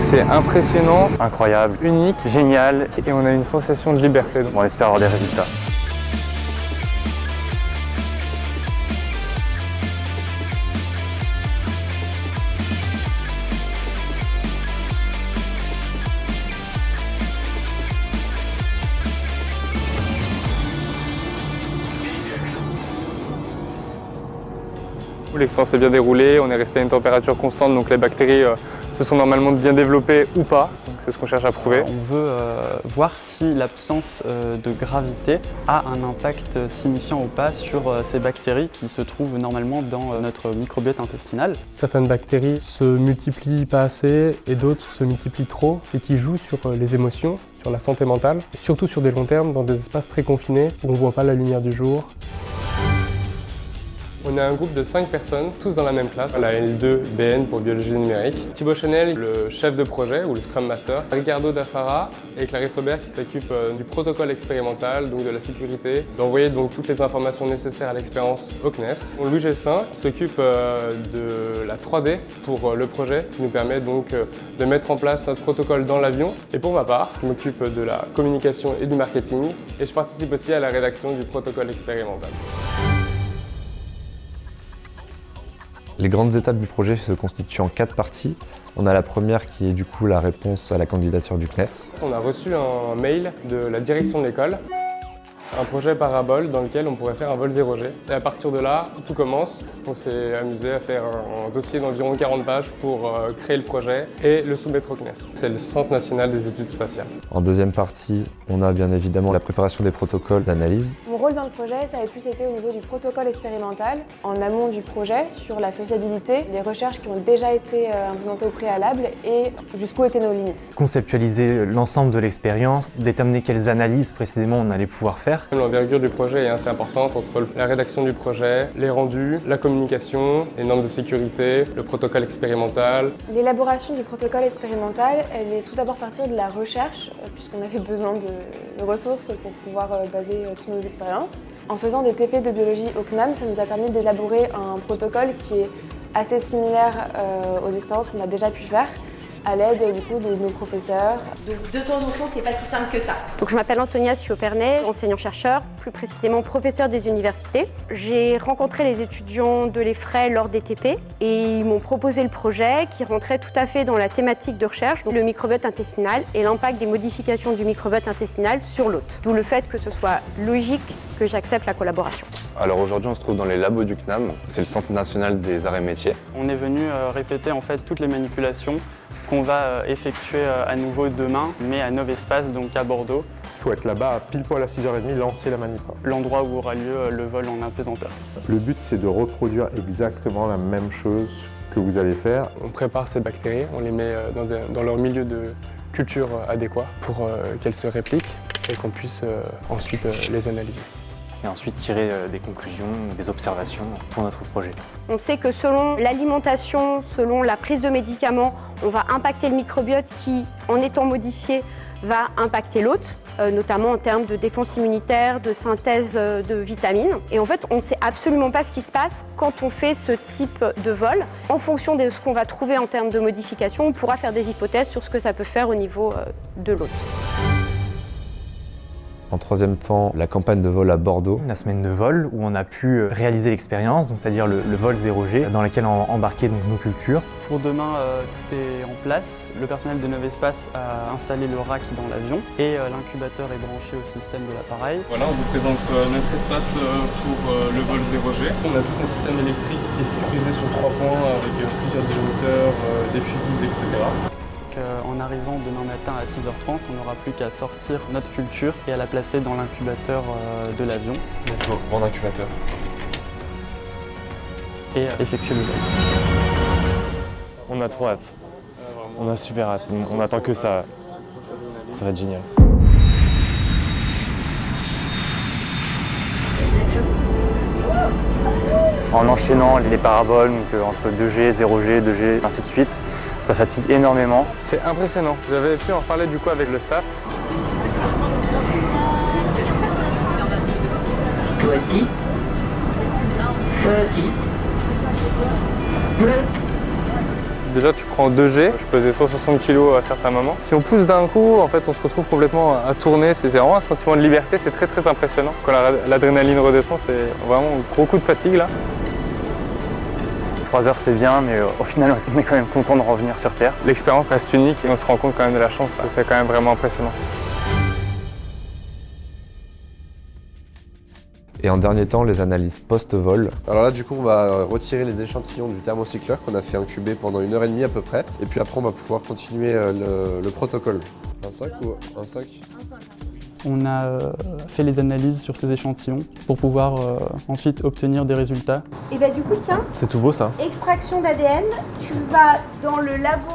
C'est impressionnant, Incroyable, unique, génial. et on a une sensation de liberté. On espère avoir des résultats. L'expérience s'est bien déroulée, on est resté à une température constante, donc les bactéries se sont normalement bien développées ou pas. C'est ce qu'on cherche à prouver. On veut voir si l'absence de gravité a un impact signifiant ou pas sur ces bactéries qui se trouvent normalement dans notre microbiote intestinal. Certaines bactéries se multiplient pas assez et d'autres se multiplient trop et qui jouent sur les émotions, sur la santé mentale, et surtout sur des longs termes dans des espaces très confinés où on ne voit pas la lumière du jour. On est un groupe de 5 personnes, tous dans la même classe, la L2 BN pour biologie numérique. Thibaut Chanel, le chef de projet ou le Scrum Master. Ricardo Dafara et Clarisse Aubert qui s'occupent du protocole expérimental, donc de la sécurité, d'envoyer donc toutes les informations nécessaires à l'expérience au CNES. Louis Gesselin qui s'occupe de la 3D pour le projet, qui nous permet donc de mettre en place notre protocole dans l'avion. Et pour ma part, je m'occupe de la communication et du marketing et je participe aussi à la rédaction du protocole expérimental. Les grandes étapes du projet se constituent en 4 parties. On a la première qui est du coup la réponse à la candidature du CNES. On a reçu un mail de la direction de l'école, un projet parabole dans lequel on pourrait faire un vol 0G. Et à partir de là, tout commence. On s'est amusé à faire un dossier d'environ 40 pages pour créer le projet et le soumettre au CNES. C'est le Centre national des études spatiales. En deuxième partie, on a bien évidemment la préparation des protocoles d'analyse. Mon rôle dans le projet, ça avait plus été au niveau du protocole expérimental, en amont du projet, sur la faisabilité, les recherches qui ont déjà été implémentées au préalable et jusqu'où étaient nos limites. Conceptualiser l'ensemble de l'expérience, déterminer quelles analyses précisément on allait pouvoir faire. L'envergure du projet est assez importante entre la rédaction du projet, les rendus, la communication, les normes de sécurité, le protocole expérimental. L'élaboration du protocole expérimental, elle est tout d'abord partie de la recherche, puisqu'on avait besoin de ressources pour pouvoir baser toutes nos expériences. En faisant des TP de biologie au CNAM, ça nous a permis d'élaborer un protocole qui est assez similaire aux expériences qu'on a déjà pu faire, à l'aide du coup de nos professeurs. De temps en temps, c'est pas si simple que ça. Donc je m'appelle Antonia Suopernay, enseignant-chercheur, plus précisément professeur des universités. J'ai rencontré les étudiants de l'EFRAY lors des TP et ils m'ont proposé le projet qui rentrait tout à fait dans la thématique de recherche, donc le microbiote intestinal et l'impact des modifications du microbiote intestinal sur l'hôte. D'où le fait que ce soit logique que j'accepte la collaboration. Alors aujourd'hui, on se trouve dans les labos du CNAM, c'est le Centre national des arts et métiers. On est venu répéter en fait toutes les manipulations qu'on va effectuer à nouveau demain, mais à Novespace, donc à Bordeaux. Il faut être là-bas pile poil à 6h30, lancer la manip. L'endroit où aura lieu le vol en apesanteur. Le but, c'est de reproduire exactement la même chose que vous allez faire. On prépare ces bactéries, on les met dans leur milieu de culture adéquat pour qu'elles se répliquent et qu'on puisse ensuite les analyser. Et ensuite tirer des conclusions, des observations pour notre projet. On sait que selon l'alimentation, selon la prise de médicaments, on va impacter le microbiote qui, en étant modifié, va impacter l'hôte, notamment en termes de défense immunitaire, de synthèse de vitamines. Et en fait, on ne sait absolument pas ce qui se passe quand on fait ce type de vol. En fonction de ce qu'on va trouver en termes de modification, on pourra faire des hypothèses sur ce que ça peut faire au niveau de l'hôte. En troisième temps, la campagne de vol à Bordeaux. La semaine de vol où on a pu réaliser l'expérience, donc c'est-à-dire le vol 0G, dans lequel on embarquait donc nos cultures. Pour demain, tout est en place. Le personnel de Novespace a installé le rack dans l'avion et l'incubateur est branché au système de l'appareil. Voilà, on vous présente notre espace pour le vol 0G. On a tout un système électrique qui est sécurisé sur 3 points avec plusieurs disjoncteurs, des fusibles, etc. En arrivant demain matin à 6h30, on n'aura plus qu'à sortir notre culture et à la placer dans l'incubateur de l'avion. Let's go, bon incubateur. Et effectuer le vol. On a trop hâte. On a super hâte. On attend que ça. Ça va être génial. En enchaînant les paraboles, donc entre 2G, 0G, 2G, ainsi de suite, ça fatigue énormément. C'est impressionnant. J'avais pu en reparler du coup avec le staff. 20, 30, Déjà tu prends 2G, je pesais 160 kg à certains moments. Si on pousse d'un coup, en fait on se retrouve complètement à tourner, c'est vraiment un sentiment de liberté, c'est très impressionnant. Quand l'adrénaline redescend, c'est vraiment un gros coup de fatigue là. 3 heures c'est bien, mais au final on est quand même content de revenir sur Terre. L'expérience reste unique et on se rend compte quand même de la chance, c'est quand même vraiment impressionnant. Et en dernier temps, les analyses post-vol. Alors là, du coup, on va retirer les échantillons du thermocycleur qu'on a fait incuber pendant 1h30 à peu près. Et puis après, on va pouvoir continuer le protocole. Un 5 ou un 5 ? On a fait les analyses sur ces échantillons pour pouvoir ensuite obtenir des résultats. Et bah du coup, tiens, C'est tout beau ça. extraction d'ADN, tu vas dans le labo.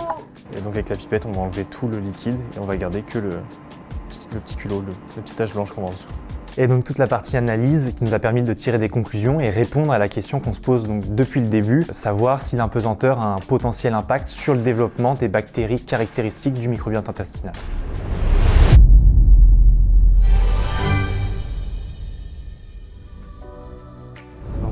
Et donc avec la pipette, on va enlever tout le liquide et on va garder que le petit culot, la petite tache blanche qu'on voit en dessous. Et donc toute la partie analyse qui nous a permis de tirer des conclusions et répondre à la question qu'on se pose donc depuis le début, savoir si l'impesanteur a un potentiel impact sur le développement des bactéries caractéristiques du microbiote intestinal.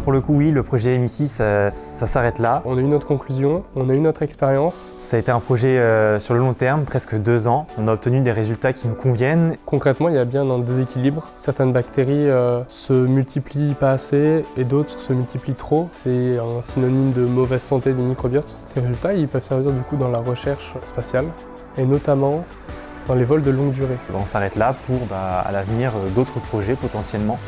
Pour le coup, oui, le projet MICI, ça s'arrête là. On a eu notre conclusion, on a eu notre expérience. Ça a été un projet sur le long terme, presque 2 ans. On a obtenu des résultats qui nous conviennent. Concrètement, il y a bien un déséquilibre. Certaines bactéries se multiplient pas assez et d'autres se multiplient trop. C'est un synonyme de mauvaise santé du microbiote. Ces résultats, ils peuvent servir du coup dans la recherche spatiale et notamment dans les vols de longue durée. On s'arrête là pour, à l'avenir, d'autres projets potentiellement.